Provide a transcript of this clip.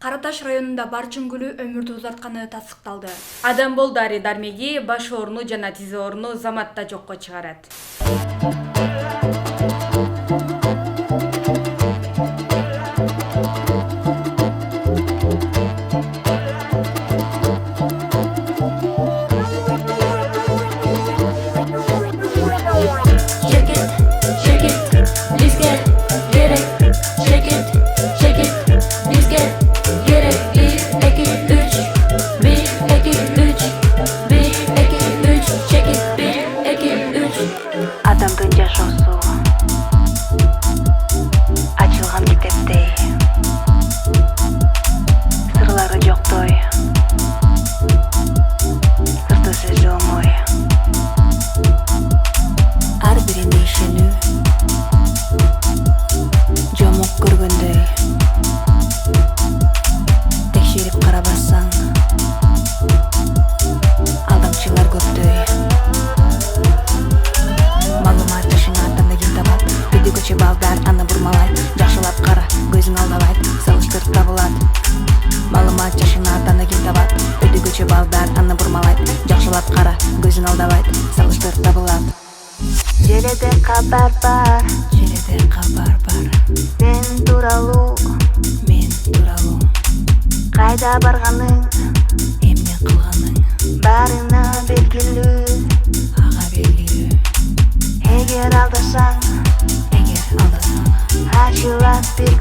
Кара Таш районунда барча үңгүлү өмүрдү узартканы тасыкталды. Адам бол дари дармеги, баш ооруну жана тиз ооруну заматта жокко чыгарат. Адамдын жашоосу ачылган китептей, сырлары жоктой, сырты сөзү оңой. Ар бирине ишенүү жомок көргөндөй, текшерип карабасаң алдамчылар көптөй. Балдар аны бурмалайт, жакшылап кара, көзүң алдабайт, салыштырып табылат. Маалымат жашына атаны ким табат? Өтө көчө балдар аны бурмалайт, жакшылап кара, көзүң алдабайт, салыштырып табылат. Желеде кабар бар, желеде кабар бар. Сен тууралуу, мен тууралуу. Кайда барганың, эмне кылганың? Барына белгилүү, ага белгилүү. Эгер алдасаң, ачылат бир